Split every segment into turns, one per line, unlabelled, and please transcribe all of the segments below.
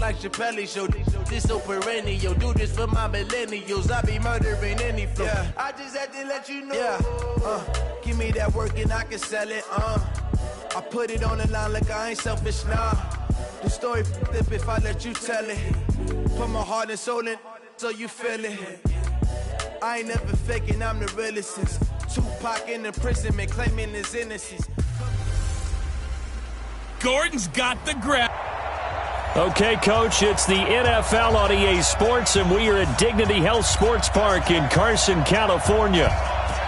like Chappelle Show. This so perennial. Do this for my millennials. I be murdering any flow. Yeah. I just had to let you know. Yeah. Give me that work and I can sell it. I put it on the line like I ain't selfish, nah. The story flip if I let you tell it. Put my heart and soul in so you feel it. I ain't never faking, I'm the realest since Tupac in imprisonment claiming his innocence.
Gordon's got the grab.
Okay, Coach, it's the NFL on EA Sports, and we are at Dignity Health Sports Park in Carson, California.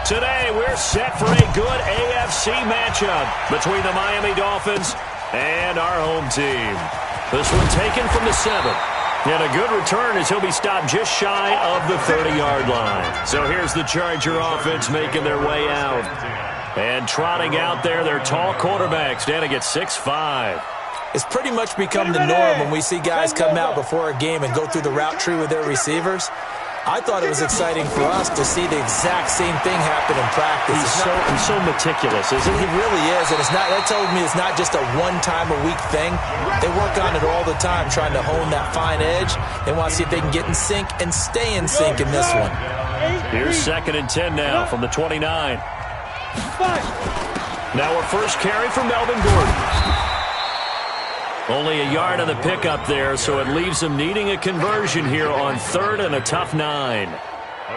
Today, we're set for a good AFC matchup between the Miami Dolphins and our home team. This one taken from the 7. And a good return as he'll be stopped just shy of the 30-yard line. So here's the Charger offense making their way out. And trotting out there, their tall quarterback standing at 6'5".
It's pretty much become the norm when we see guys come out before a game and go through the route tree with their receivers. I thought it was exciting for us to see the exact same thing happen in practice.
He's so meticulous, isn't he?
He really is, and that tells me it's not just a one-time-a-week thing. They work on it all the time, trying to hone that fine edge. They want to see if they can get in sync and stay in sync in this one.
Here's 2nd and 10 now from the 29. Now our first carry from Melvin Gordon. Only a yard on the pickup there, so it leaves them needing a conversion here on 3rd and a tough 9.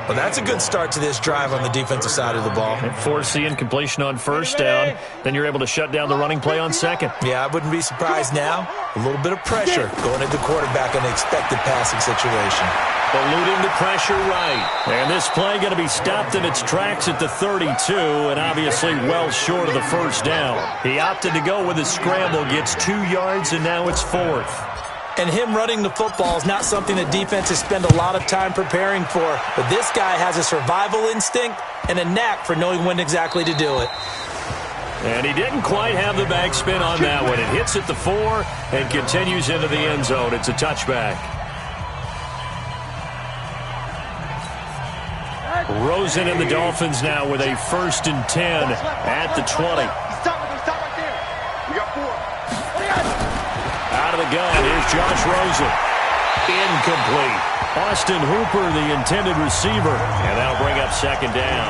Well, that's a good start to this drive on the defensive side of the ball.
And force the incompletion on 1st down. Then you're able to shut down the running play on 2nd.
Yeah, I wouldn't be surprised now. A little bit of pressure going at the quarterback in an expected passing situation.
Eluding the pressure right. And this play going to be stopped in its tracks at the 32, and obviously well short of the 1st down. He opted to go with his scramble, gets 2 yards, and now it's 4th.
And him running the football is not something that defenses spend a lot of time preparing for. But this guy has a survival instinct and a knack for knowing when exactly to do it.
And he didn't quite have the backspin on that one. It hits at the 4 and continues into the end zone. It's a touchback. Rosen and the Dolphins now with a 1st and 10 at the 20. Out of the gun, here's Josh Rosen. Incomplete. Austin Hooper, the intended receiver. And that'll bring up 2nd down.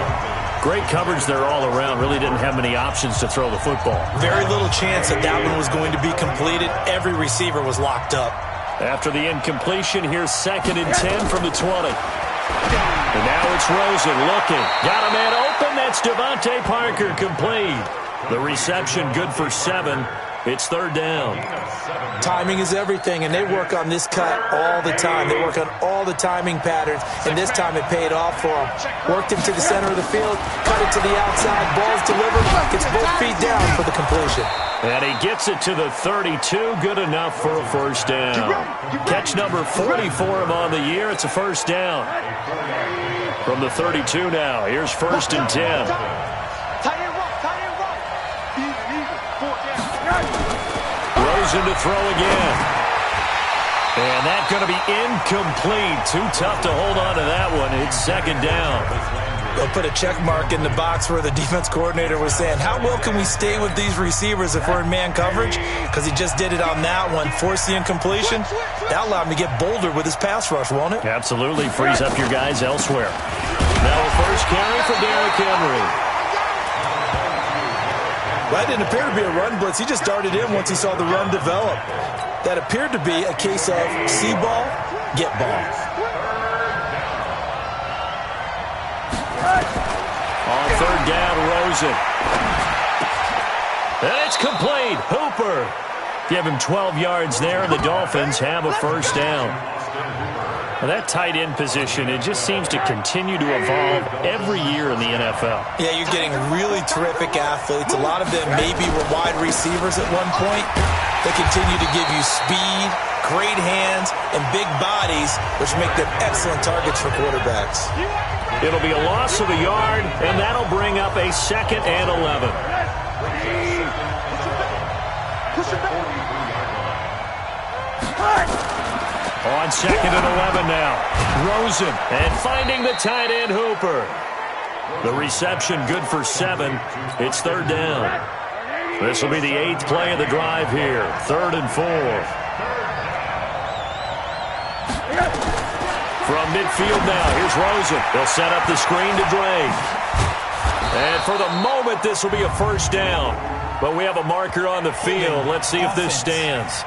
Great coverage there all around. Really didn't have many options to throw the football.
Very little chance that that one was going to be completed. Every receiver was locked up.
After the incompletion, here's 2nd and 10 from the 20. And now it's Rosen looking. Got a man open. That's Devontae Parker complete. The reception good for 7. It's 3rd down.
Timing is everything, and they work on this cut all the time. They work on all the timing patterns, and this time it paid off for them. Worked him to the center of the field, cut it to the outside, ball's delivered, gets both feet down for the completion.
And he gets it to the 32, good enough for a 1st down. Catch number 40 for him on the year. It's a 1st down. From the 32 now, here's 1st and 10. Rosen to throw again. And that's going to be incomplete. Too tough to hold on to that one. It's 2nd down.
They'll put a check mark in the box where the defense coordinator was saying, how well can we stay with these receivers if we're in man coverage? Because he just did it on that one. Force the incompletion. That'll allow him to get bolder with his pass rush, won't it?
Absolutely. Frees up your guys elsewhere. Now a first carry for Derrick Henry.
That didn't appear to be a run blitz. He just darted in once he saw the run develop. That appeared to be a case of see ball, get ball.
On 3rd down, Rosen. And it's complete. Hooper. Give him 12 yards there, and the Dolphins have a 1st down. Well, that tight end position, it just seems to continue to evolve every year in the NFL.
Yeah, you're getting really terrific athletes. A lot of them maybe were wide receivers at one point. They continue to give you speed, great hands, and big bodies, which make them excellent targets for quarterbacks.
It'll be a loss of a yard, and that'll bring up a 2nd and 11. On 2nd and 11 now. Rosen and finding the tight end Hooper. The reception good for 7. It's 3rd down. This will be the 8th play of the drive here. 3rd and 4. From midfield now, here's Rosen. They'll set up the screen to Drake. And for the moment, this will be a first down. But we have a marker on the field. Let's see if this stands.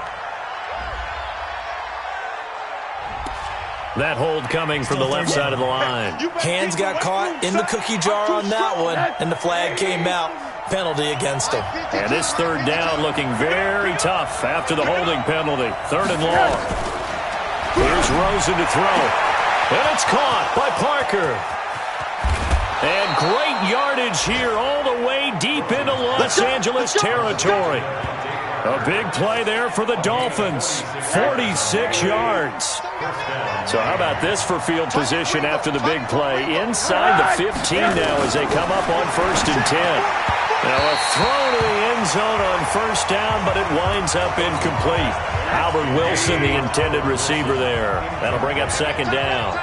That hold coming from the left side of the line.
Hands got caught in the cookie jar on that one, and the flag came out. Penalty against him.
And this third down looking very tough after the holding penalty. Third and long. Here's Rosen to throw. And it's caught by Parker. And great yardage here all the way deep into Los Angeles territory. A big play there for the Dolphins. 46 yards. So how about this for field position after the big play? Inside the 15 now as they come up on 1st and 10. Now a throw to the end zone on first down, but it winds up incomplete. Albert Wilson, the intended receiver there. That'll bring up 2nd down.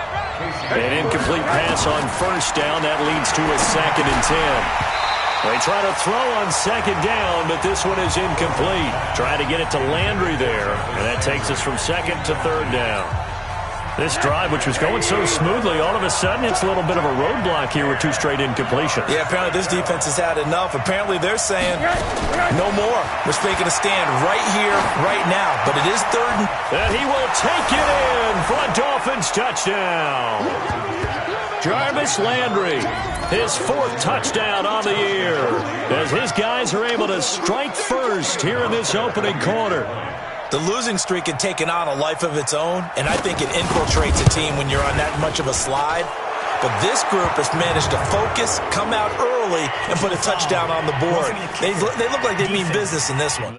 An incomplete pass on first down. That leads to a 2nd and 10. They try to throw on 2nd down, but this one is incomplete. Try to get it to Landry there, and that takes us from 2nd to 3rd down. This drive, which was going so smoothly, all of a sudden it's a little bit of a roadblock here with 2 straight incompletions.
Yeah, apparently this defense has had enough. Apparently they're saying no more. We're making a stand right here, right now. But it is 3rd.
And he will take it in for a Dolphins touchdown. Jarvis Landry, his 4th touchdown on the year, as his guys are able to strike first here in this opening quarter.
The losing streak had taken on a life of its own, and I think it infiltrates a team when you're on that much of a slide. But this group has managed to focus, come out early, and put a touchdown on the board. They look like they mean business in this one.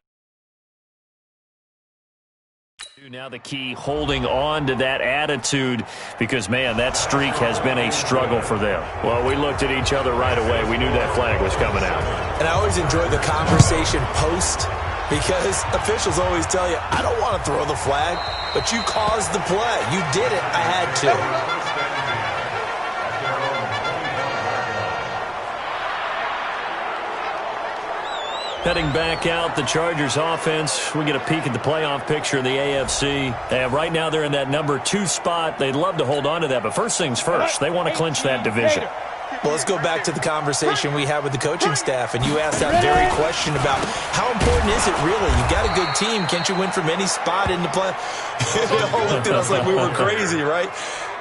Now the key, holding on to that attitude, because, man, that streak has been a struggle for them. Well, we looked at each other right away. We knew that flag was coming out.
And I always enjoy the conversation post, because officials always tell you, I don't want to throw the flag, but you caused the play. You did it. I had to.
Heading back out, the Chargers offense. We get a peek at the playoff picture in the AFC. And right now they're in that number 2 spot. They'd love to hold on to that, but first things first, they want to clinch that division.
Well, let's go back to the conversation we had with the coaching staff, and you asked that very question about how important is it really? You got a good team. Can't you win from any spot in the play? They all looked at us like we were crazy, right?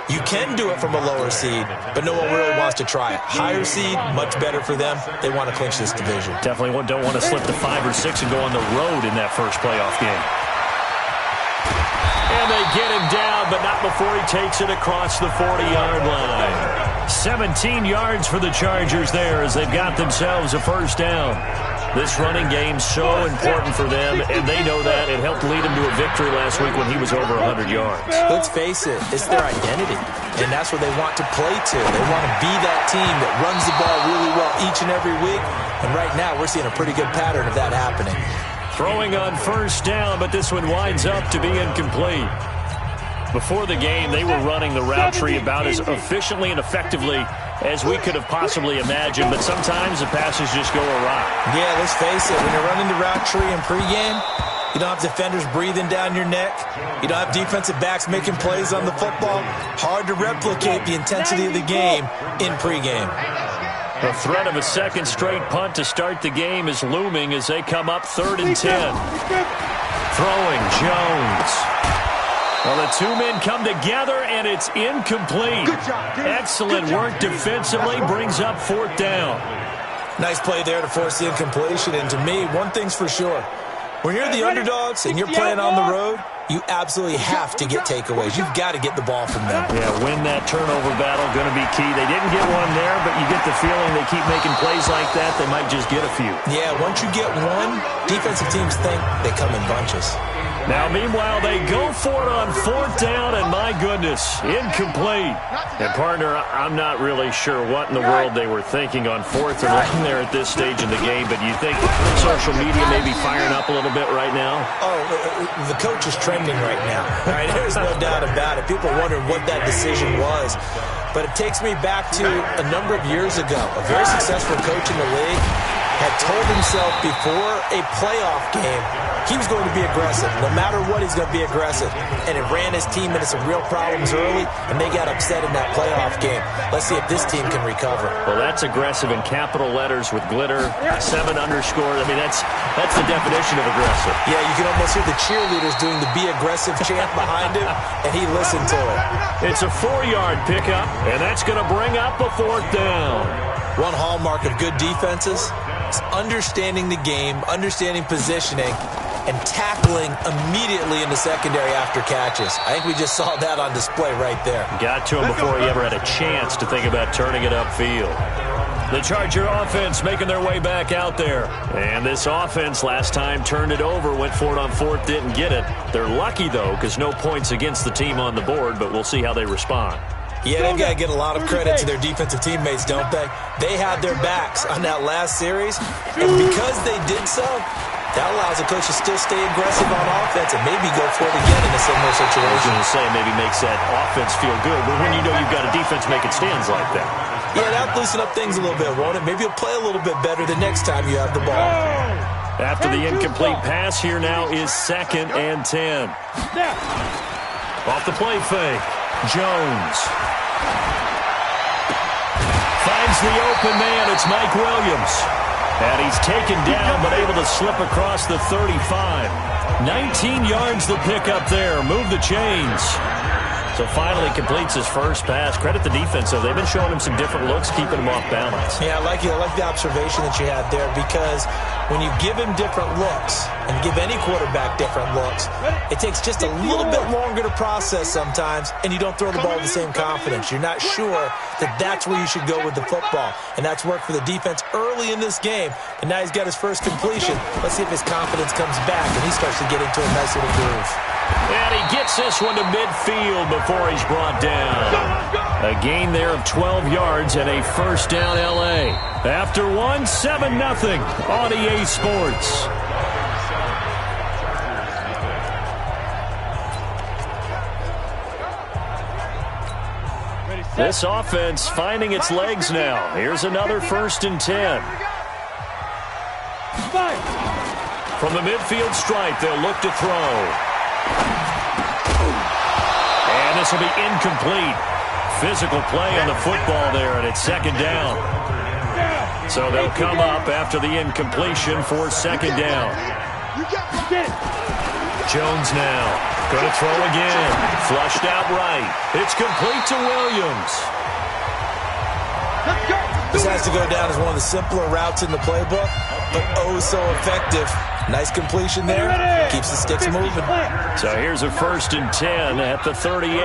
You can do it from a lower seed, but no one really wants to try it. Higher seed, much better for them. They want to clinch this division.
Definitely don't want to slip to 5 or 6 and go on the road in that first playoff game. And they get him down, but not before he takes it across the 40-yard line. 17 yards for the Chargers there as they've got themselves a first down. This running game's so important for them, and they know that. It helped lead them to a victory last week when he was over 100 yards.
Let's face it, it's their identity, and that's what they want to play to. They want to be that team that runs the ball really well each and every week, and right now we're seeing a pretty good pattern of that happening.
Throwing on first down, but this one winds up to be incomplete. Before the game, they were running the route tree about as efficiently and effectively as we could have possibly imagined, but sometimes the passes just go awry.
Yeah, let's face it, when you're running the route tree in pregame, you don't have defenders breathing down your neck. You don't have defensive backs making plays on the football. Hard to replicate the intensity of the game in pregame.
The threat of a second straight punt to start the game is looming as they come up 3rd and 10. Throwing Jones. Well, the 2 men come together, and it's incomplete. Excellent work defensively, brings up 4th down.
Nice play there to force the incompletion, and to me, one thing's for sure. When you're the underdogs and you're playing on the road, you absolutely have to get takeaways. You've got to get the ball from them.
Yeah, win that turnover battle, going to be key. They didn't get one there, but you get the feeling they keep making plays like that, they might just get a few.
Yeah, once you get one, defensive teams think they come in bunches.
Now, meanwhile, they go for it on 4th down, and my goodness, incomplete. And, partner, I'm not really sure what in the world they were thinking on 4th and 1 there at this stage in the game, but you think social media may be firing up a little bit right now?
Oh, the coach is trending right now. All right, there's no doubt about it. People are wondering what that decision was. But it takes me back to a number of years ago. A very successful coach in the league had told himself before a playoff game, he was going to be aggressive. No matter what, he's going to be aggressive. And it ran his team into some real problems early, and they got upset in that playoff game. Let's see if this team can recover.
Well, that's aggressive in capital letters with glitter, 7 underscores. I mean, that's the definition of aggressive.
Yeah, you can almost hear the cheerleaders doing the be aggressive chant behind him, and he listened to it.
It's a 4-yard pickup, and that's going to bring up a 4th down.
One hallmark of good defenses is understanding the game, understanding positioning, and tackling immediately in the secondary after catches. I think we just saw that on display right there.
Got to him before he ever had a chance to think about turning it upfield. The Charger offense making their way back out there. And this offense last time turned it over, went for it on 4th, didn't get it. They're lucky, though, because no points against the team on the board, but we'll see how they respond.
Yeah, they've got to get a lot of credit to their defensive teammates, don't they? They had their backs on that last series, and because they did so, that allows the coach to still stay aggressive on offense and maybe go for it again in a similar situation.
I was going to say maybe makes that offense feel good, but when you know you've got a defense making stands like that.
Yeah, that'll loosen up things a little bit, won't it? Maybe you'll play a little bit better the next time you have the ball.
After the incomplete pass, here now is 2nd and 10. Off the play fake, Jones finds the open man. It's Mike Williams. And he's taken down, but able to slip across the 35. 19 yards the pickup there. Move the chains. So finally completes his first pass. Credit the defense, though. They've been showing him some different looks, keeping him off balance.
Yeah, I like the observation that you had there, because when you give him different looks and give any quarterback different looks, it takes just a little bit longer to process sometimes, and you don't throw the ball with the same confidence. You're not sure that that's where you should go with the football, and that's worked for the defense early in this game, and now he's got his first completion. Let's see if his confidence comes back and he starts to get into a nice little groove.
And he gets this one to midfield before he's brought down. A gain there of 12 yards and a first down L.A. After 1, 7-0 on EA Sports. This offense finding its legs now. Here's another 1st and 10. From the midfield stripe, they'll look to throw. And this will be incomplete. Physical play on the football there, and it's 2nd down. So they'll come up after the incompletion for 2nd down. Jones now going to throw again. Flushed out right. It's complete to Williams.
This has to go down as one of the simpler routes in the playbook, but oh so effective. Nice completion there. Keeps the sticks moving.
So here's a 1st and 10 at the 38.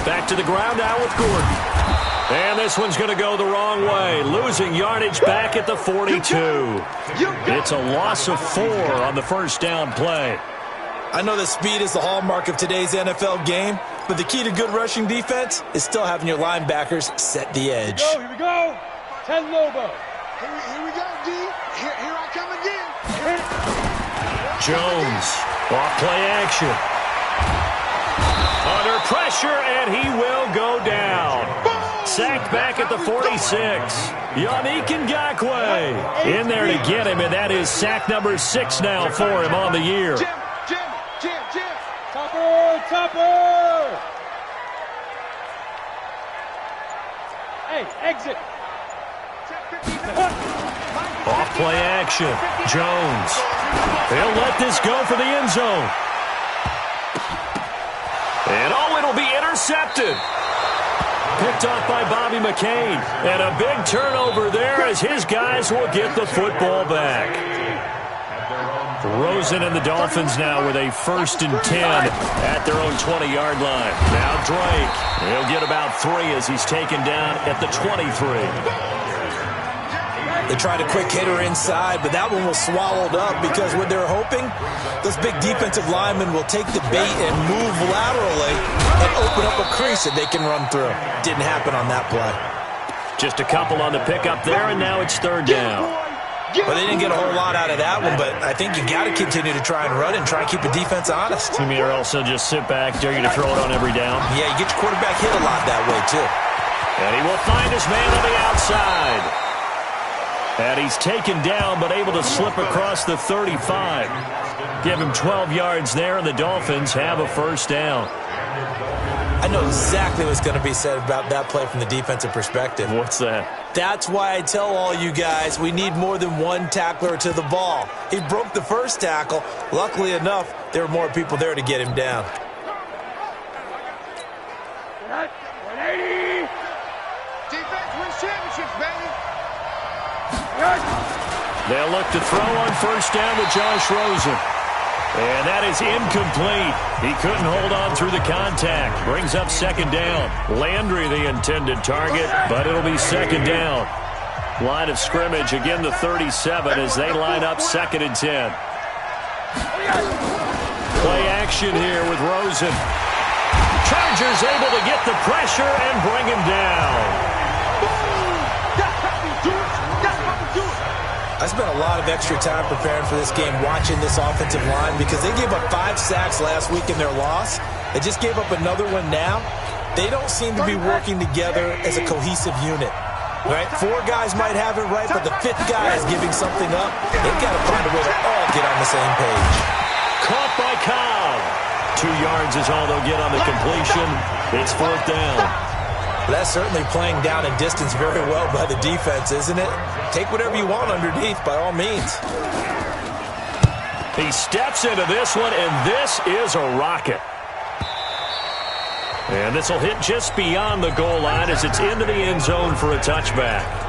Back to the ground now with Gordon. And this one's going to go the wrong way. Losing yardage back at the 42. It's a loss of 4 on the first down play.
I know that speed is the hallmark of today's NFL game, but the key to good rushing defense is still having your linebackers set the edge.
Here we go. 10 Lobo.
Here we go, D. Here I come again.
Jones, off play action. Under pressure, and he will go down. Sacked back at the 46. Yannick Ngakoue in there to get him, and that is sack number 6 now for him on the year.
Jim.
Topper. Hey, exit.
Off play action. Jones. They'll let this go for the end zone. And it'll be intercepted. Picked off by Bobby McCain. And a big turnover there as his guys will get the football back. Rosen and the Dolphins now with a 1st and 10 at their own 20-yard line. Now Drake. He'll get about 3 as he's taken down at the 23.
They tried a quick hitter inside, but that one was swallowed up because what they're hoping, those big defensive linemen will take the bait and move laterally and open up a crease that they can run through. Didn't happen on that play.
Just a couple on the pickup there, and now it's 3rd down.
Well, they didn't get a whole lot out of that one, but I think you got to continue to try and run and try and keep the defense honest.
You mean or else just sit back, dare you to throw it on every down?
Yeah, you get your quarterback hit a lot that way, too.
And he will find his man on the outside. And he's taken down but able to slip across the 35. Give him 12 yards there, and the Dolphins have a first down.
I know exactly what's going to be said about that play from the defensive perspective.
What's that?
That's why I tell all you guys we need more than one tackler to the ball. He broke the first tackle. Luckily enough, there were more people there to get him down.
180. Defense wins championships, baby.
They'll look to throw on first down to Josh Rosen. And that is incomplete. He couldn't hold on through the contact. Brings up second down. Landry the intended target, but it'll be second down. Line of scrimmage, again the 37 as they line up 2nd and 10. Play action here with Rosen. Chargers able to get the pressure and bring him down.
I spent a lot of extra time preparing for this game watching this offensive line because they gave up 5 sacks last week in their loss. They just gave up another one now. They don't seem to be working together as a cohesive unit. Right? 4 guys might have it right, but the 5th guy is giving something up. They've got to find a way to all get on the same page.
Caught by Cobb. 2 yards is all they'll get on the completion. It's 4th down.
That's certainly playing down and distance very well by the defense, isn't it? Take whatever you want underneath, by all means.
He steps into this one, and this is a rocket. And this will hit just beyond the goal line as it's into the end zone for a touchback.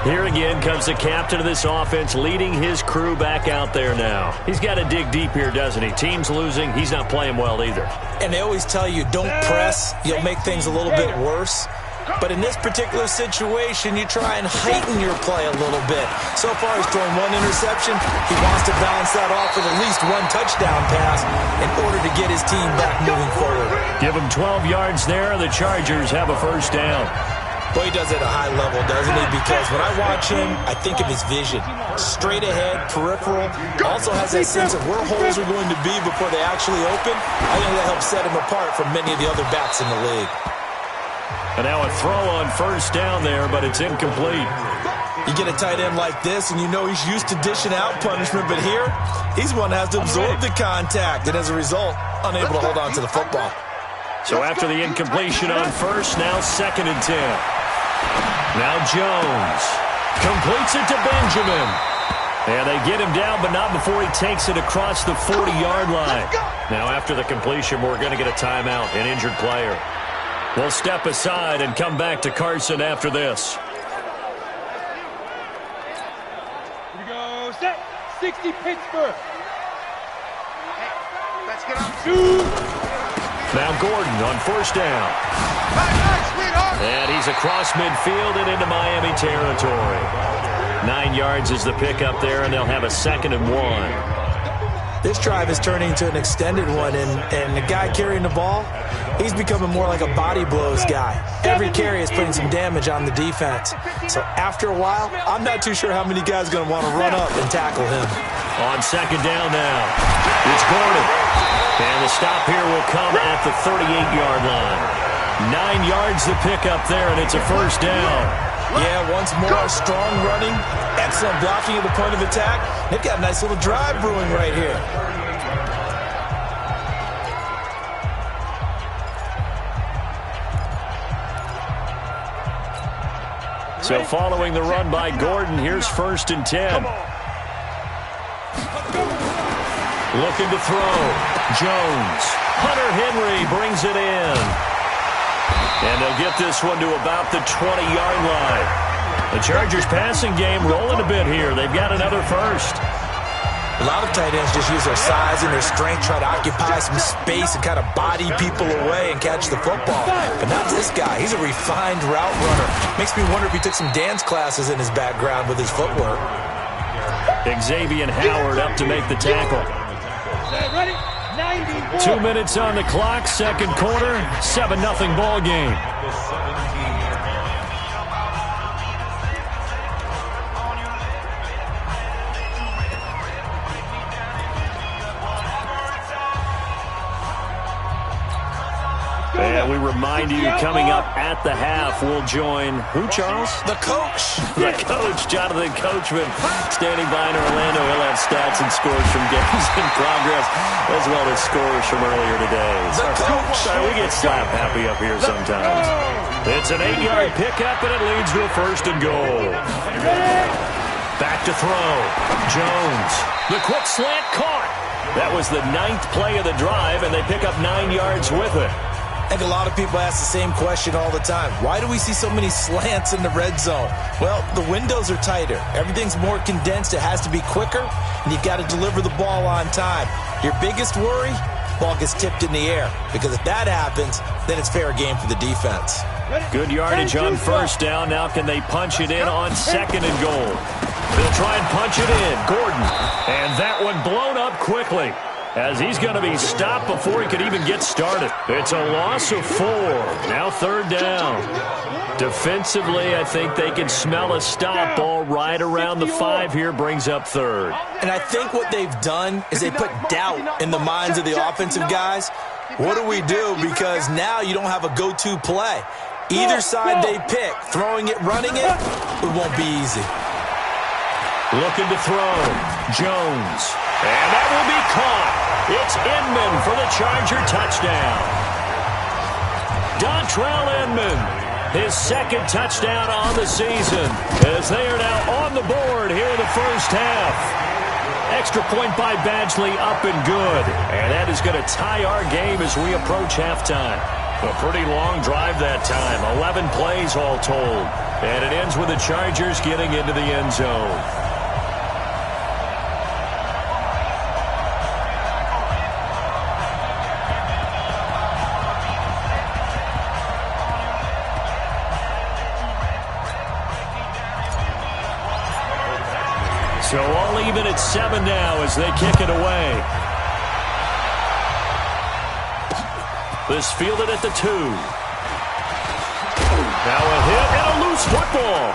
Here again comes the captain of this offense leading his crew back out there now. He's got to dig deep here, doesn't he? Team's losing. He's not playing well either.
And they always tell you, don't press. You'll make things a little bit worse. But in this particular situation, you try and heighten your play a little bit. So far, he's thrown 1 interception. He wants to balance that off with at least 1 touchdown pass in order to get his team back moving forward.
Give him 12 yards there. The Chargers have a first down.
Boy, he does it at a high level, doesn't he? Because when I watch him, I think of his vision. Straight ahead, peripheral. Also has that sense of where holes are going to be before they actually open. I think that helps set him apart from many of the other backs in the league.
And now a throw on first down there, but it's incomplete.
You get a tight end like this, and you know he's used to dishing out punishment, but here, he's one that has to absorb the contact, and as a result, unable to hold on to the football.
So after the incompletion on first, now 2nd and 10. Now Jones completes it to Benjamin. And they get him down, but not before he takes it across the 40-yard line. Now after the completion, we're going to get a timeout, an injured player. We'll step aside and come back to Carson after this.
Here we go. Set. 60 Pittsburgh.
Let's get on.
2.
Now Gordon on first down. And he's across midfield and into Miami territory. 9 yards is the pickup there, and they'll have a 2nd and 1.
This drive is turning into an extended one, and the guy carrying the ball, he's becoming more like a body blows guy. Every carry is putting some damage on the defense. So after a while, I'm not too sure how many guys are going to want to run up and tackle him.
On 2nd down now, it's Gordon. And the stop here will come at the 38-yard line. 9 yards the pickup there, and it's a first down.
Yeah, once more, strong running, excellent blocking at the point of attack. They've got a nice little drive brewing right here.
So following the run by Gordon, here's 1st and 10. Looking to throw. Jones. Hunter Henry brings it in. And they'll get this one to about the 20-yard line. The Chargers passing game rolling a bit here. They've got another first.
A lot of tight ends just use their size and their strength, try to occupy some space and kind of body people away and catch the football. But not this guy. He's a refined route runner. Makes me wonder if he took some dance classes in his background with his footwork.
Xavier Howard up to make the tackle.
Ready?
2 minutes on the clock, 2nd quarter, 7-0 ball game. And we remind you, coming up at the half, we'll join who, Charles?
The coach.
The coach, Jonathan Coachman, standing by in Orlando. He'll have stats and scores from games in progress, as well as scores from earlier today.
The coach.
Sorry, we get slap happy up here sometimes. It's an 8-yard pickup, and it leads to a 1st and goal. Back to throw. Jones. The quick slant caught. That was the 9th play of the drive, and they pick up 9 yards with it.
I think a lot of people ask the same question all the time. Why do we see so many slants in the red zone? Well, the windows are tighter. Everything's more condensed. It has to be quicker, and you've got to deliver the ball on time. Your biggest worry, ball gets tipped in the air, because if that happens, then it's fair game for the defense.
Good yardage on 1st down. Now can they punch it in on 2nd and goal? They'll try and punch it in. Gordon. And that one blown up quickly, as he's going to be stopped before he could even get started. It's a loss of 4. Now 3rd down. Defensively, I think they can smell a stop. Ball right around the 5 here, brings up 3rd.
And I think what they've done is they put doubt in the minds of the offensive guys. What do we do? Because now you don't have a go-to play. Either side they pick, throwing it, running it, it won't be easy.
Looking to throw. Jones. And that will be caught. It's Inman for the Charger touchdown. Dontrell Inman, his 2nd touchdown on the season, as they are now on the board here in the 1st half. Extra point by Badgley, up and good. And that is going to tie our game as we approach halftime. A pretty long drive that time. 11 plays all told. And it ends with the Chargers getting into the end zone. So all even at 7 now as they kick it away. This fielded at the 2. Now a hit and a loose football.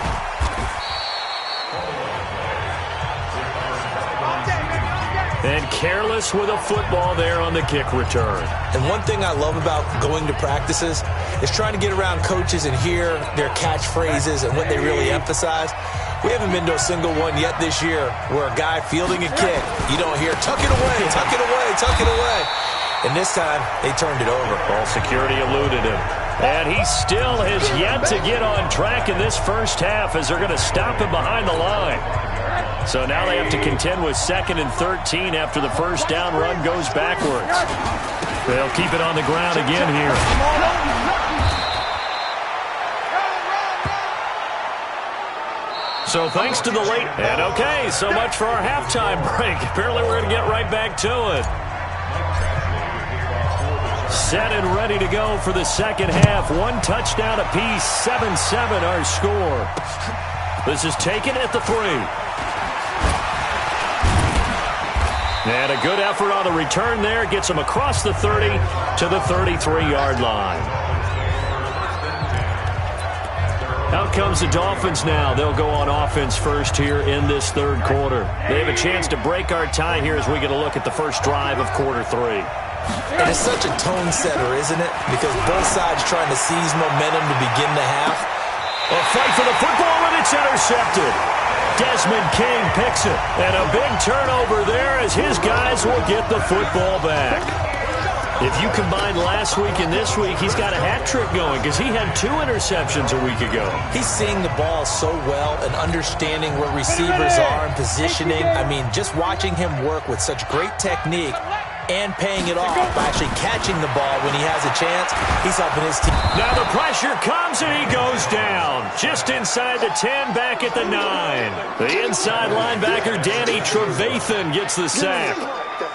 And careless with a football there on the kick return.
And one thing I love about going to practices is trying to get around coaches and hear their catchphrases and what they really emphasize. We haven't been to a single one yet this year where a guy fielding a kick, you don't hear, tuck it away, tuck it away, tuck it away. And this time, they turned it over.
Ball security eluded him. And he still has yet to get on track in this 1st half as they're going to stop him behind the line. So now they have to contend with 2nd and 13 after the 1st down run goes backwards. They'll keep it on the ground again here. So thanks to the late. And okay, so much for our halftime break. Apparently we're going to get right back to it. Set and ready to go for the 2nd half. 1 touchdown apiece. 7-7 our score. This is taken at the 3. And a good effort on the return there. Gets him across the 30 to the 33-yard line. Out comes the Dolphins now. They'll go on offense first here in this 3rd quarter. They have a chance to break our tie here as we get a look at the first drive of quarter 3.
And it's such a tone setter, isn't it? Because both sides trying to seize momentum to begin the half.
A fight for the football, and it's intercepted. Desmond King picks it. And a big turnover there as his guys will get the football back. If you combine last week and this week, he's got a hat trick going because he had 2 interceptions a week ago.
He's seeing the ball so well and understanding where receivers are and positioning. I mean, just watching him work with such great technique and paying it off by actually catching the ball when he has a chance, he's helping his team.
Now the pressure comes and he goes down. Just inside the 10, back at the 9. The inside linebacker, Danny Trevathan, gets the sack.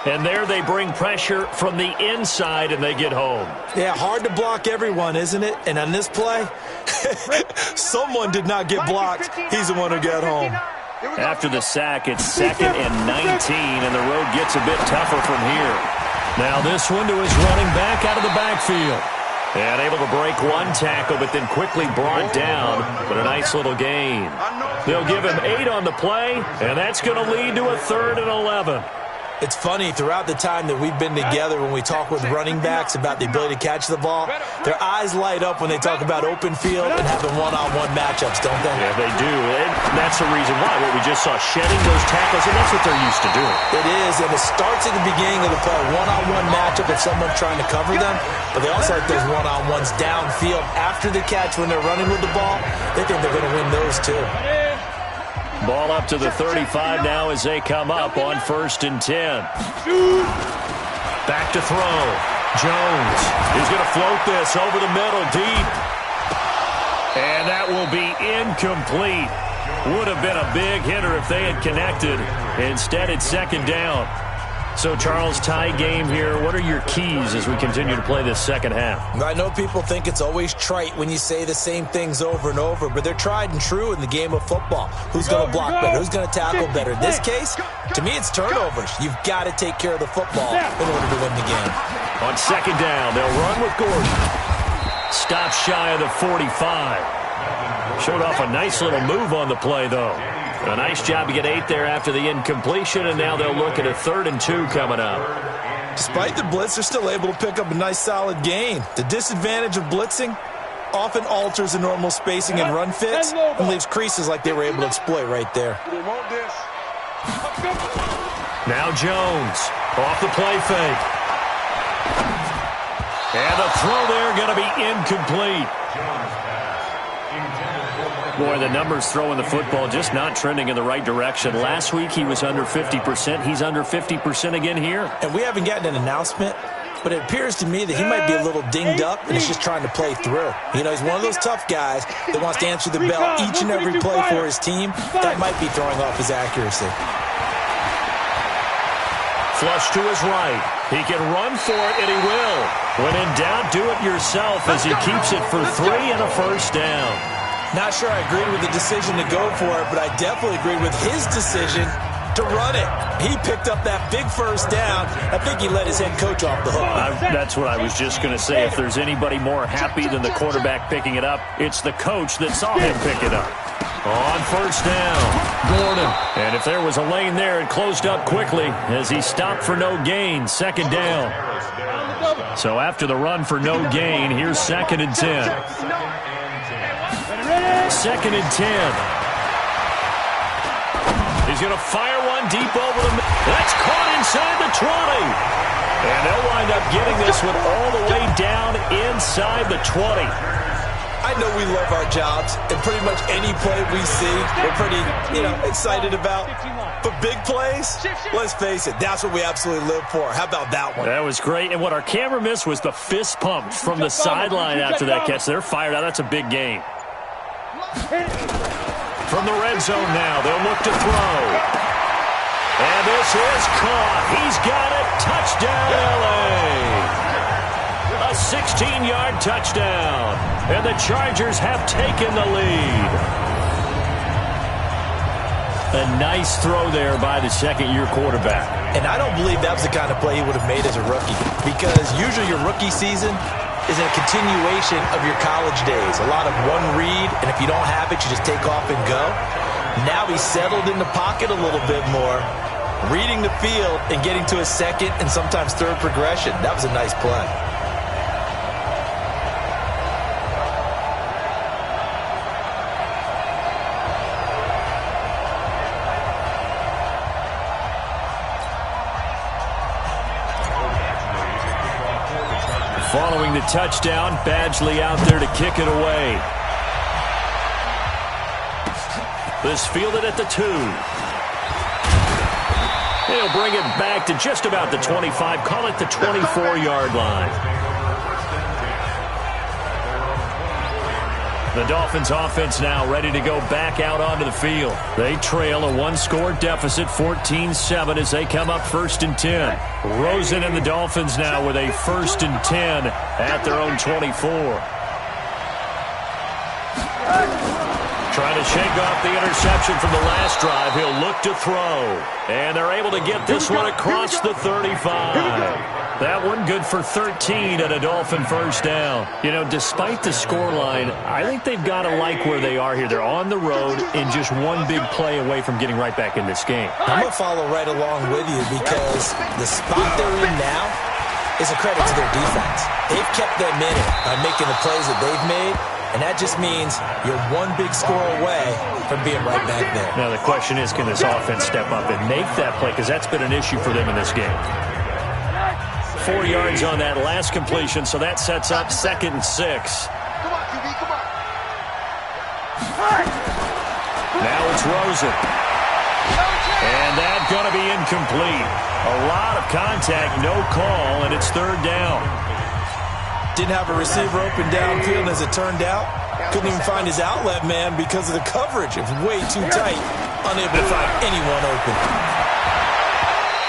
And there they bring pressure from the inside and they get home.
Yeah, hard to block everyone, isn't it? And on this play, someone did not get blocked. He's the one who got home.
After the sack, it's 2nd and 19, and the road gets a bit tougher from here. Now this one to his running back out of the backfield. And able to break 1 tackle, but then quickly brought down. But a nice little gain. They'll give him 8 on the play, and that's going to lead to a 3rd and 11.
It's funny, throughout the time that we've been together, when we talk with running backs about the ability to catch the ball, their eyes light up when they talk about open field and having one-on-one matchups, don't they?
Yeah, they do. And that's the reason why. What we just saw, shedding those tackles, and that's what they're used to doing.
It is, and it starts at the beginning of the play, one-on-one matchup if someone's trying to cover them, but they also like those one-on-ones downfield after the catch when they're running with the ball. They think they're going to win those too.
Ball up to the 35 now as they come up on 1st and 10. Back to throw. Jones is going to float this over the middle deep. And that will be incomplete. Would have been a big hitter if they had connected. Instead, it's 2nd down. So, Charles, tie game here. What are your keys as we continue to play this second half?
I know people think it's always trite when you say the same things over and over, but they're tried and true in the game of football. Who's going to block better? Who's going to tackle better? In this case, to me, it's turnovers. You've got to take care of the football in order to win the game.
On 2nd down, they'll run with Gordon. Stop shy of the 45. Showed off a nice little move on the play, though. A nice job to get 8 there after the incompletion, and now they'll look at a 3rd and 2 coming up.
Despite the blitz, they're still able to pick up a nice solid gain. The disadvantage of blitzing often alters the normal spacing and run fits and leaves creases like they were able to exploit right there.
Now Jones off the play fake. And the throw there going to be incomplete. Boy, the numbers throwing the football just not trending in the right direction. Last week he was under 50%. He's under 50% again here.
And we haven't gotten an announcement, but it appears to me that he might be a little dinged up and he's just trying to play through. You know, he's one of those tough guys that wants to answer the bell each and every play for his team. That might be throwing off his accuracy.
Flush to his right. He can run for it, and he will. When in doubt, do it yourself as he keeps it for 3 and a 1st down.
Not sure I agreed with the decision to go for it, but I definitely agreed with his decision to run it. He picked up that big 1st down. I think he let his head coach off the hook.
That's what I was just going to say. If there's anybody more happy than the quarterback picking it up, it's the coach that saw him pick it up. On 1st down, Gordon. And if there was a lane there, it closed up quickly as he stopped for no gain. 2nd down. So after the run for no gain, here's 2nd and 10. 2nd and 10. He's going to fire one deep over the middle. That's caught inside the 20. And they'll wind up getting this one all the way down inside the 20.
I know we love our jobs, and pretty much any play we see, we're pretty, excited about. But big plays, let's face it, that's what we absolutely live for. How about that one?
That was great. And what our camera missed was the fist pump from the sideline after that catch. They're fired out. That's a big game. From the red zone now, they'll look to throw. And this is caught. He's got it. Touchdown, L.A. A 16-yard touchdown. And the Chargers have taken the lead. A nice throw there by the second-year quarterback.
And I don't believe that was the kind of play he would have made as a rookie. Because usually your rookie season is a continuation of your college days. A lot of one read, and if you don't have it, you just take off and go. Now he's settled in the pocket a little bit more, reading the field and getting to a 2nd and sometimes 3rd progression. That was a nice play.
Following the touchdown, Badgley out there to kick it away. This fielded at the 2. He'll bring it back to just about the 25. Call it the 24-yard line. The Dolphins offense now ready to go back out onto the field. They trail a 1-score deficit, 14-7, as they come up 1st and 10. Rosen and the Dolphins now with a 1st and 10 at their own 24. Trying to shake off the interception from the last drive. He'll look to throw. And they're able to get this one across the 35. That one good for 13 and a Dolphin first down. You know, despite the scoreline, I think they've got to like where they are here. They're on the road and just one big play away from getting right back in this game.
I'm going to follow right along with you because the spot they're in now is a credit to their defense. They've kept them in it by making the plays that they've made. And that just means you're one big score away from being right back there.
Now the question is, can this offense step up and make that play? Because that's been an issue for them in this game. 4 yards on that last completion, so that sets up 2nd and 6.
Come on, QB, come on.
Now it's Rosen. And that's going to be incomplete. A lot of contact, no call, and it's 3rd down.
Didn't have a receiver open downfield as it turned out. Couldn't even find his outlet man because of the coverage. It was way too tight. Unable to find anyone open.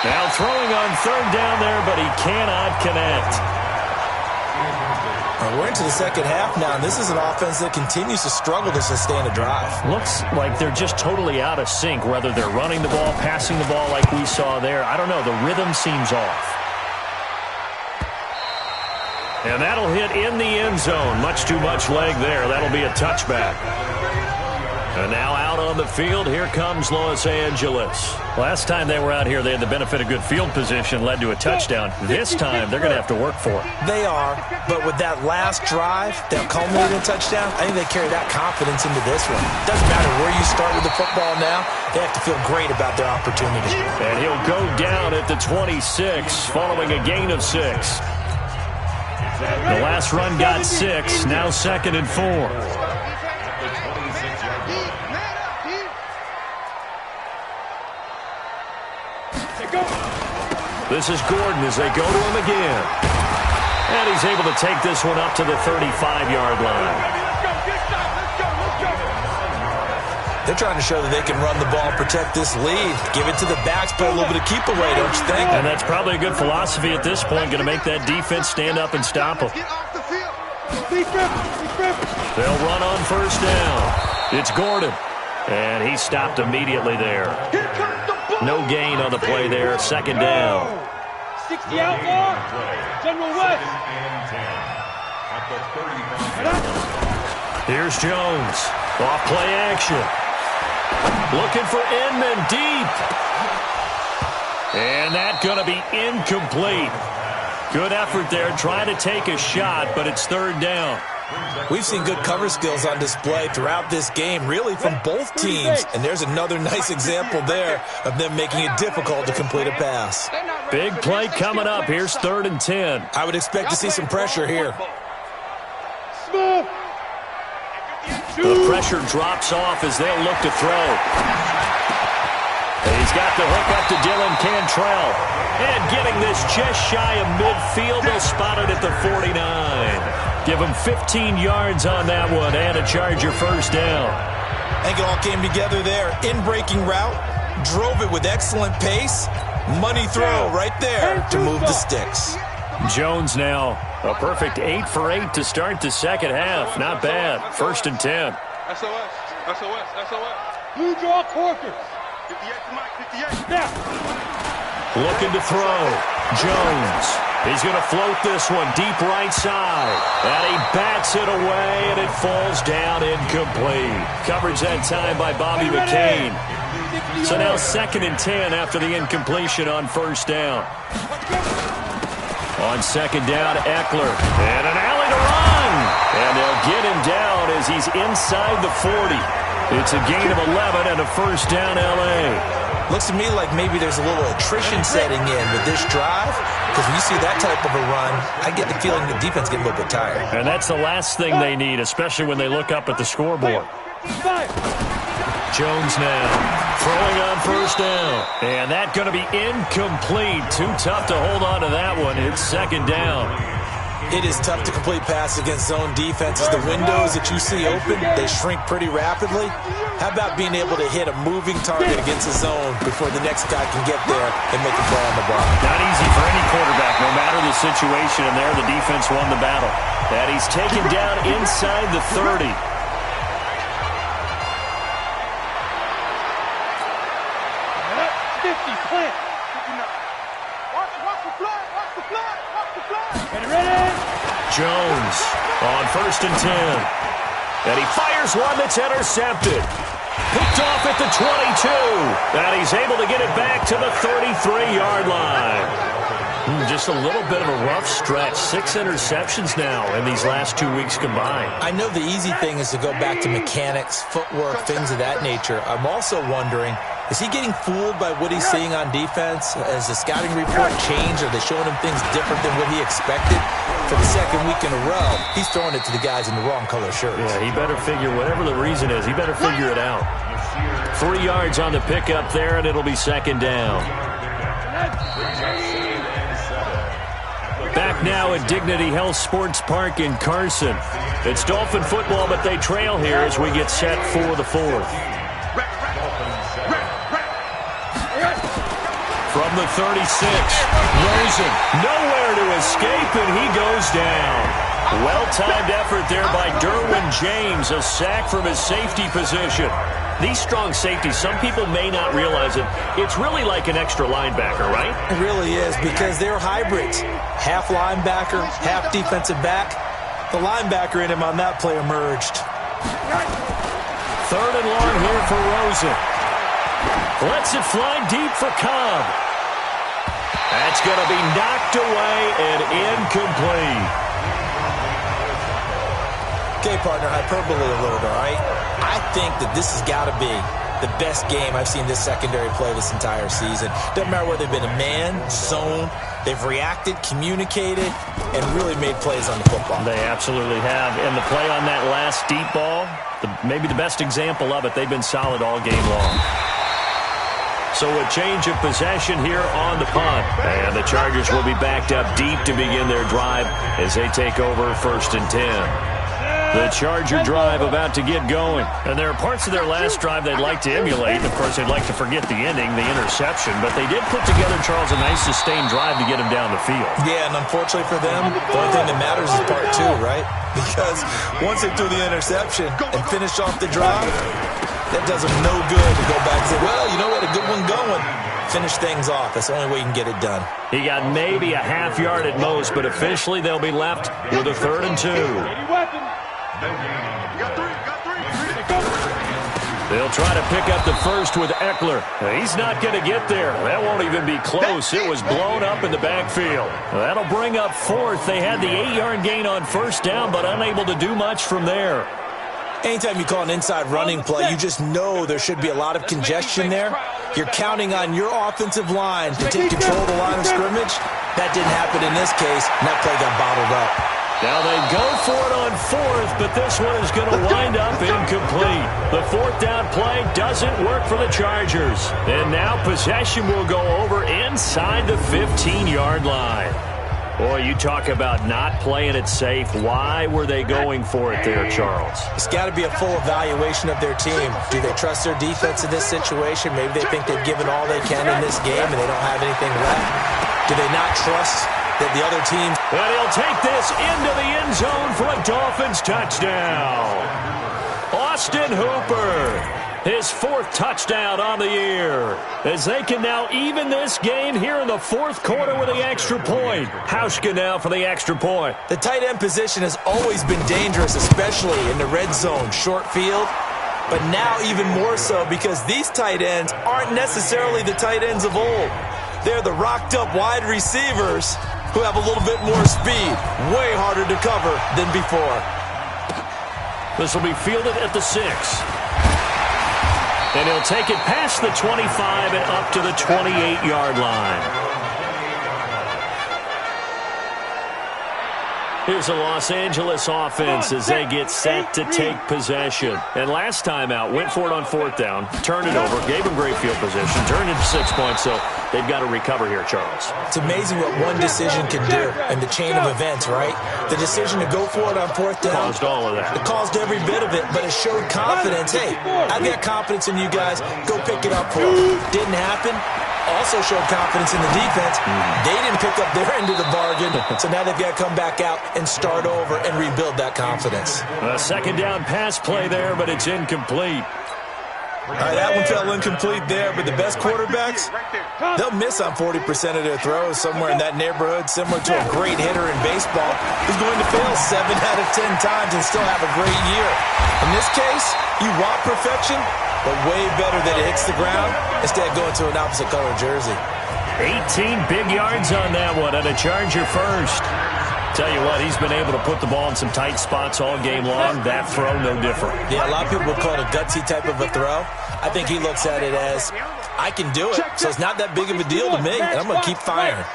Now throwing on 3rd down there, but he cannot connect.
We're into the second half now, and this is an offense that continues to struggle to sustain a drive.
Looks like they're just totally out of sync, whether they're running the ball, passing the ball like we saw there. I don't know. The rhythm seems off. And that'll hit in the end zone. Much too much leg there. That'll be a touchback. And now out on the field, here comes Los Angeles. Last time they were out here, they had the benefit of good field position, led to a touchdown. This time, they're going to have to work for it.
They are, but with that last drive that culminated in a touchdown, I think they carry that confidence into this one. Doesn't matter where you start with the football now, they have to feel great about their opportunity.
And he'll go down at the 26, following a gain of 6. The last run got 6, now 2nd and 4. This is Gordon as they go to him again. And he's able to take this one up to the 35-yard line.
They're trying to show that they can run the ball, protect this lead, give it to the backs, play a little bit of keep away, don't you think?
And that's probably a good philosophy at this point, going to make that defense stand up and stop them. They'll run on 1st down. It's Gordon. And he stopped immediately there. No gain on the play there, 2nd down.
60 out more. General West.
Here's Jones. Off play action. Looking for Inman deep. And that's going to be incomplete. Good effort there, trying to take a shot, but it's 3rd down.
We've seen good cover skills on display throughout this game, really from both teams. And there's another nice example there of them making it difficult to complete a pass.
Big play coming up. Here's 3rd and 10.
I would expect to see some pressure here.
The pressure drops off as they'll look to throw. And he's got the hook up to Dylan Cantrell. And getting this just shy of midfield, they'll spot it at the 49. Give him 15 yards on that one and a Charger first down.
I think it all came together there. In-breaking route, drove it with excellent pace. Money throw right there to move the sticks.
Jones now a perfect 8 for 8 to start the second half. Not bad. 1st and 10.
SOS. Blue draw Corker. 58. Now.
Looking to throw. Jones. He's going to float this one deep right side. And he bats it away, and it falls down incomplete. Coverage that time by Bobby McCain. So now 2nd and 10 after the incompletion on 1st down. On 2nd down, Eckler. And an alley to run. And they'll get him down as he's inside the 40. It's a gain of 11 and a first down, L.A.
Looks to me like maybe there's a little attrition setting in with this drive, because when you see that type of a run, I get the feeling the defense get a little bit tired.
And that's the last thing they need, especially when they look up at the scoreboard. Jones now throwing on 1st down. And that's going to be incomplete. Too tough to hold on to that one. It's 2nd down.
It is tough to complete passes against zone defenses. The windows that you see open, they shrink pretty rapidly. How about being able to hit a moving target against the zone before the next guy can get there and make a play on the ball?
Not easy for any quarterback, no matter the situation, and there the defense won the battle. And he's taken down inside the 30. Jones on 1st and 10. And he fires one that's intercepted. Picked off at the 22. And he's able to get it back to the 33-yard line. Just a little bit of a rough stretch. 6 interceptions now in these last 2 weeks combined.
I know the easy thing is to go back to mechanics, footwork, things of that nature. I'm also wondering, is he getting fooled by what he's seeing on defense? Has the scouting report changed? Are they showing him things different than what he expected? For the second week in a row, he's throwing it to the guys in the wrong color shirts.
Yeah, he better figure, whatever the reason is, he better figure it out. 3 yards on the pickup there, and it'll be 2nd down. Back now at Dignity Health Sports Park in Carson. It's Dolphin football, but they trail here as we get set for the 4th. From the 36, Rosen, nowhere to escape, and he goes down. Well-timed effort there by Derwin James, a sack from his safety position. These strong safeties, some people may not realize it. It's really like an extra linebacker, right?
It really is, because they're hybrids. Half linebacker, half defensive back. The linebacker in him on that play emerged.
3rd and long here for Rosen. Lets it fly deep for Cobb. That's going to be knocked away and incomplete.
Okay, partner, hyperbole a little bit, all right? I think that this has got to be the best game I've seen this secondary play this entire season. Doesn't matter whether they've been a man, zone, they've reacted, communicated, and really made plays on the football.
They absolutely have. And the play on that last deep ball, maybe the best example of it, they've been solid all game long. So a change of possession here on the punt. And the Chargers will be backed up deep to begin their drive as they take over 1st and 10. The Charger drive about to get going. And there are parts of their last drive they'd like to emulate. Of course, they'd like to forget the ending, the interception. But they did put together, Charles, a nice sustained drive to get him down the field.
Yeah, and unfortunately for them, the only thing that matters is part 2, right? Because once they threw the interception and finished off the drive, that does them no good to go back and say, well, you know what, a good one going. Finish things off. That's the only way you can get it done.
He got maybe a half yard at most, but officially they'll be left with a 3rd and 2. They'll try to pick up the first with Eckler. He's not going to get there. That won't even be close. It was blown up in the backfield. That'll bring up 4th. They had the 8-yard gain on 1st down, but unable to do much from there.
Anytime you call an inside running play, you just know there should be a lot of congestion there. You're counting on your offensive line to take control of the line of scrimmage. That didn't happen in this case, and that play got bottled up.
Now they go for it on 4th, but this one is going to wind up incomplete. The 4th down play doesn't work for the Chargers. And now possession will go over inside the 15-yard line. Boy, you talk about not playing it safe. Why were they going for it there, Charles?
It's got to be a full evaluation of their team. Do they trust their defense in this situation? Maybe they think they've given all they can in this game and they don't have anything left. Do they not trust that the other team...
And he'll take this into the end zone for a Dolphins touchdown. Austin Hooper, his 4th touchdown on the year, as they can now even this game here in the 4th quarter with the extra point. Hauschka now for the extra point.
The tight end position has always been dangerous, especially in the red zone, short field. But now even more so because these tight ends aren't necessarily the tight ends of old. They're the rocked-up wide receivers who have a little bit more speed, way harder to cover than before.
This will be fielded at the 6. And he'll take it past the 25 and up to the 28-yard line. Here's the Los Angeles offense as they get set to take possession. And last time out, went for it on 4th down, turned it over, gave them great field position, turned into 6 points, so they've got to recover here, Charles.
It's amazing what one decision can do in the chain of events, right? The decision to go for it on 4th down.
Caused all of that.
It caused every bit of it, but it showed confidence. Hey, I've got confidence in you guys. Go pick it up for them. Didn't happen. Also showed confidence in the defense. They didn't pick up their end of the bargain, so now they've got to come back out and start over and rebuild that confidence.
A 2nd down pass play there, but it's incomplete.
All right, that one fell incomplete there, but the best quarterbacks, they'll miss on 40% of their throws somewhere in that neighborhood, similar to a great hitter in baseball who's going to fail 7 out of 10 times and still have a great year. In this case, you want perfection, but way better that it hits the ground instead of going to an opposite color jersey.
18 big yards on that one, and a Charger first. Tell you what, he's been able to put the ball in some tight spots all game long. That throw, no different.
Yeah, a lot of people would call it a gutsy type of a throw. I think he looks at it as, I can do it, so it's not that big of a deal to me, and I'm going to keep firing.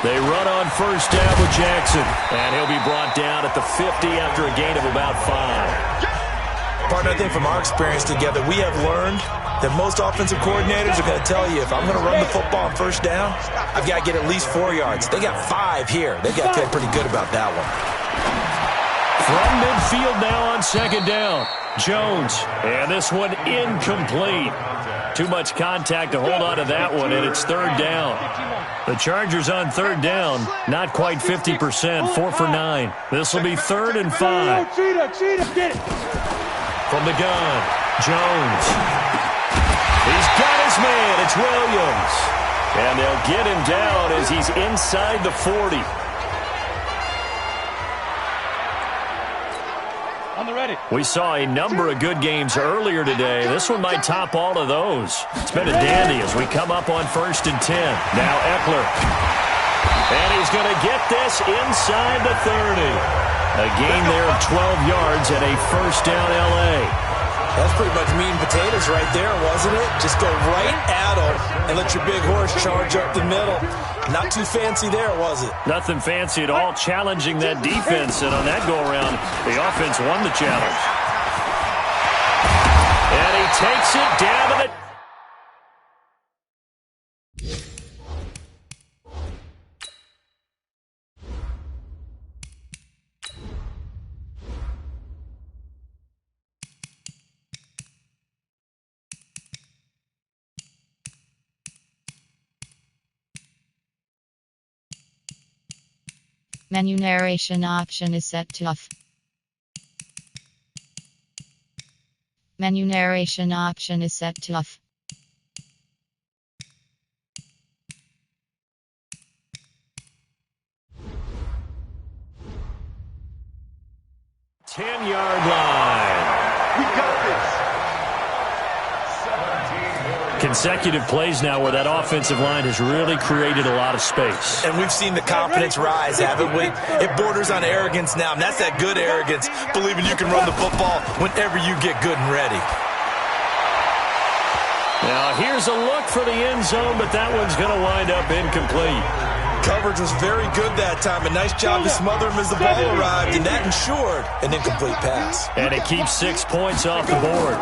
They run on first down with Jackson, and he'll be brought down at the 50 after a gain of about 5.
Partner, I think from our experience together, we have learned that most offensive coordinators are going to tell you, if I'm going to run the football on first down, I've got to get at least 4 yards. They got 5 here. They've got to feel pretty good about that one.
From midfield now on second down, Jones. And this one incomplete. Too much contact to hold on to that one, and it's third down. The Chargers on third down, not quite 50%, 4 for 9. This will be 3rd and 5. From the gun, Jones. He's got his man. It's Williams. And they'll get him down as he's inside the 40.
On the ready.
We saw a number of good games earlier today. This one might top all of those. It's been a dandy as we come up on 1st and 10. Now Eckler. And he's going to get this inside the 30. A gain there of 12 yards and a first down L.A.
That's pretty much meat and potatoes right there, wasn't it? Just go right at them and let your big horse charge up the middle. Not too fancy there, was it?
Nothing fancy at all, challenging that defense. And on that go-around, the offense won the challenge. And he takes it down to the...
Menu narration option is set to off. Menu narration option is set to off.
Ten-yard line.
We got this.
Consecutive plays now where that offensive line has really created a lot of space.
And we've seen the confidence rise, haven't we? It borders on arrogance now, and that's that good arrogance, believing you can run the football whenever you get good and ready.
Now here's a look for the end zone, but that one's going to wind up incomplete.
Coverage was very good that time. A nice job to smother him as the ball arrived, and that ensured an incomplete pass.
And it keeps 6 points off the board.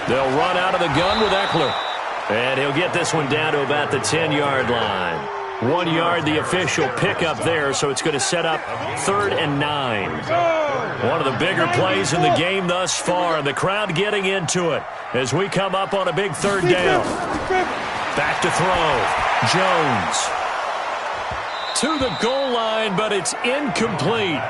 They'll run out of the gun with Eckler. And he'll get this one down to about the 10-yard line. 1 yard, the official pickup there, so it's going to set up 3rd and 9. One of the bigger plays in the game thus far. The crowd getting into it as we come up on a big 3rd down. Back to throw. Jones. To the goal line, but it's incomplete.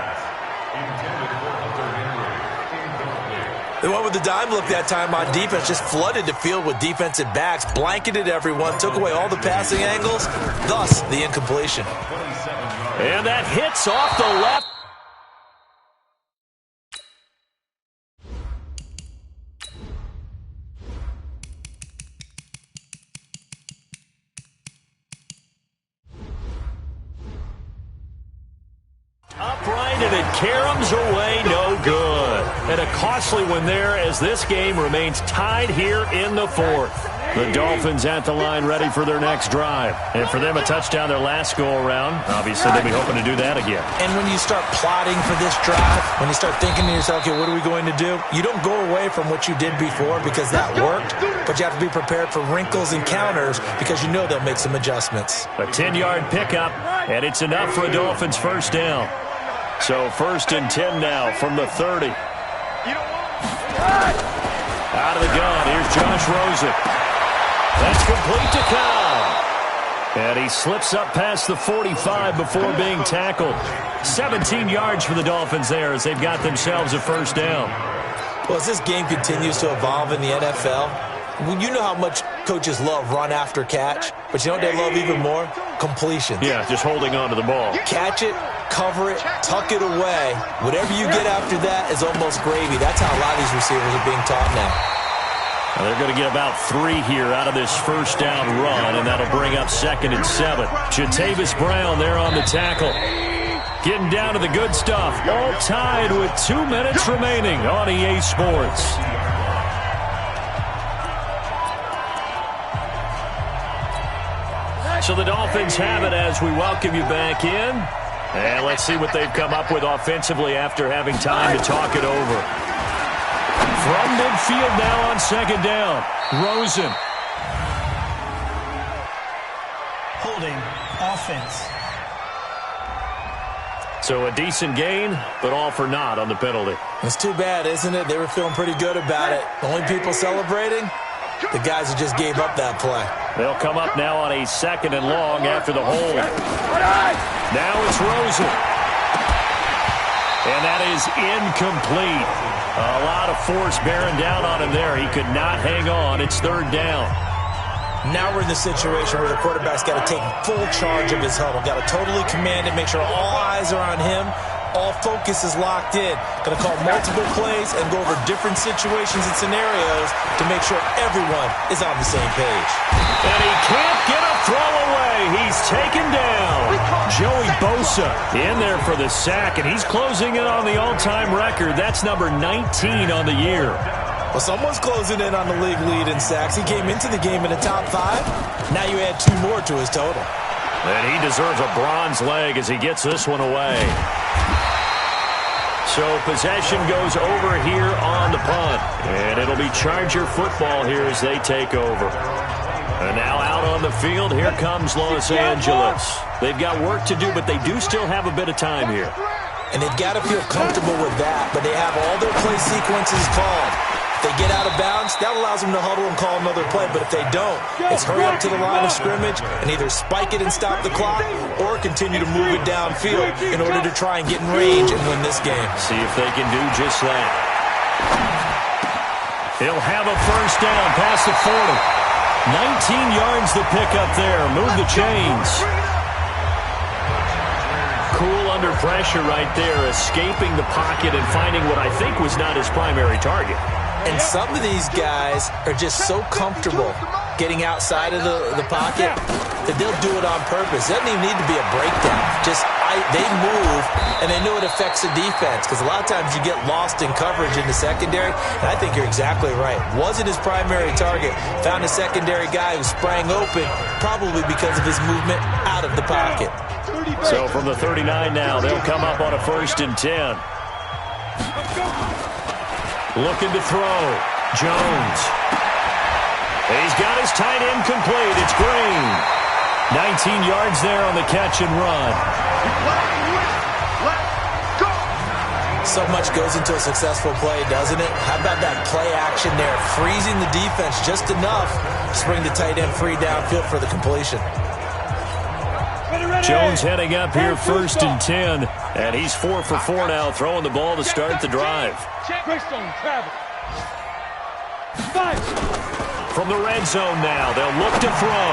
They went with the dime look that time on defense, just flooded the field with defensive backs, blanketed everyone, took away all the passing angles, thus the incompletion.
And that hits off the left. Upright, and it caroms away, no good. And a costly one there as this game remains tied here in the 4th. The Dolphins at the line ready for their next drive. And for them, a touchdown their last go-around. Obviously, they'll be hoping to do that again.
And when you start plotting for this drive, when you start thinking to yourself, okay, what are we going to do? You don't go away from what you did before because that worked, but you have to be prepared for wrinkles and counters because you know they'll make some adjustments.
A 10-yard pickup, and it's enough for a Dolphins first down. So 1st and 10 now from the 30. Out of the gun, here's Josh Rosen. That's complete to Cobb. And he slips up past the 45 before being tackled. 17 yards for the Dolphins there as they've got themselves a first down.
Well, as this game continues to evolve in the NFL, you know how much coaches love run after catch, but you know what they love even more? Completion.
Yeah, just holding on to the ball.
Catch it, cover it, tuck it away. Whatever you get after that is almost gravy. That's how a lot of these receivers are being taught now.
Well, they're going to get about 3 here out of this first down run, and that'll bring up 2nd and 7. Jatavis Brown there on the tackle. Getting down to the good stuff. All tied with 2 minutes remaining on EA Sports. So the Dolphins have it as we welcome you back in. And let's see what they've come up with offensively after having time to talk it over. From midfield now on 2nd down. Rosen.
Holding offense.
So a decent gain, but all for naught on the penalty.
It's too bad, isn't it? They were feeling pretty good about it. The only people celebrating, the guys who just gave up that play.
They'll come up now on a 2nd and long after the hold. Now it's Rosen. And that is incomplete. A lot of force bearing down on him there. He could not hang on. It's 3rd down.
Now we're in the situation where the quarterback's got to take full charge of his huddle. Got to totally command it, make sure all eyes are on him. All focus is locked in. Going to call multiple plays and go over different situations and scenarios to make sure everyone is on the same page.
And he can't get a throw away. He's taken down. Joey Bosa in there for the sack, and he's closing in on the all-time record. That's number 19 on the year.
Well, someone's closing in on the league lead in sacks. He came into the game in the top 5. Now you add 2 more to his total.
And he deserves a bronze leg as he gets this one away. So possession goes over here on the punt. And it'll be Charger football here as they take over. And now out on the field, here comes Los Angeles. They've got work to do, but they do still have a bit of time here.
And they've got to feel comfortable with that, but they have all their play sequences called. If they get out of bounds, that allows them to huddle and call another play. But if they don't, it's hurry up to the line of scrimmage and either spike it and stop the clock or continue to move it downfield in order to try and get in range and win this game.
See if they can do just that. He'll have a first down past the 40. 19 yards the pickup there. Move the chains. Cool under pressure right there, escaping the pocket and finding what I think was not his primary target.
And some of these guys are just so comfortable getting outside of the pocket that they'll do it on purpose. It doesn't even need to be a breakdown. They move, and they know it affects the defense because a lot of times you get lost in coverage in the secondary, and I think you're exactly right. Wasn't his primary target. Found a secondary guy who sprang open, probably because of his movement out of the pocket.
So from the 39 now, they'll come up on a 1st and 10. Looking to throw. Jones. He's got his tight end complete. It's Green. 19 yards there on the catch and run.
So much goes into a successful play, doesn't it? How about that play action there? Freezing the defense just enough to bring the tight end free downfield for the completion.
Jones heading up here 1st and 10. And he's 4 for 4 now, throwing the ball to start the drive. From the red zone now, they'll look to throw.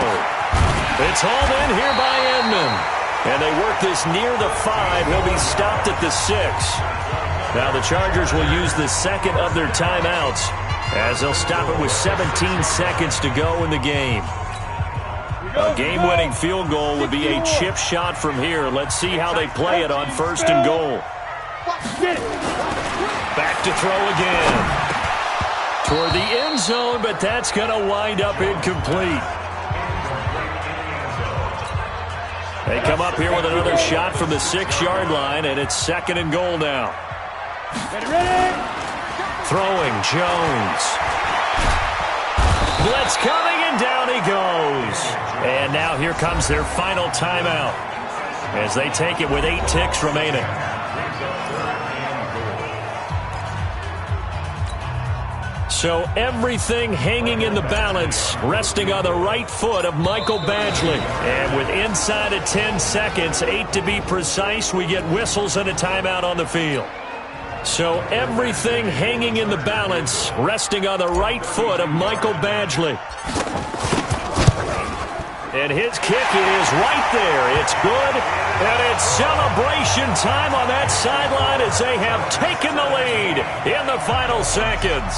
It's hauled in here by Edmond. And they work this near the 5. He'll be stopped at the 6. Now the Chargers will use the 2nd of their timeouts as they'll stop it with 17 seconds to go in the game. A game-winning field goal would be a chip shot from here. Let's see how they play it on 1st and goal. Back to throw again. Toward the end zone, but that's going to wind up incomplete. They come up here with another shot from the 6-yard line, and it's 2nd and goal now. Throwing, Jones. Blitz coming, and down he goes. And now here comes their final timeout as they take it with 8 ticks remaining. So everything hanging in the balance, resting on the right foot of Michael Badgley. And with inside of 10 seconds, 8 to be precise, we get whistles and a timeout on the field. So everything hanging in the balance, resting on the right foot of Michael Badgley. And his kick is right there. It's good. And it's celebration time on that sideline as they have taken the lead in the final seconds.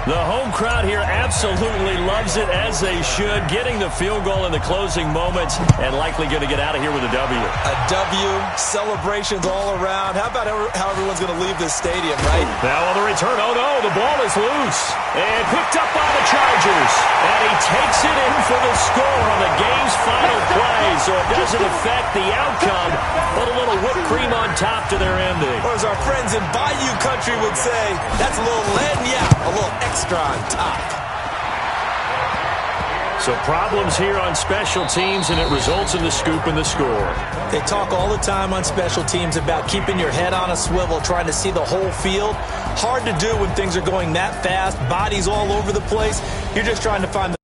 The home crowd here absolutely loves it, as they should, getting the field goal in the closing moments and likely going to get out of here with a W.
A W, celebrations all around. How about how everyone's going to leave this stadium, right?
Now on the return, oh no, the ball is loose. And picked up by the Chargers. And he takes it in for the score on the game's final play. So it doesn't affect the outcome, but a little whipped cream on top to their ending.
Or as our friends in Bayou Country would say, that's a little lagniappe, a little extra on top.
So problems here on special teams, and it results in the scoop and the score.
They talk all the time on special teams about keeping your head on a swivel, trying to see the whole field. Hard to do when things are going that fast, bodies all over the place. You're just trying to find the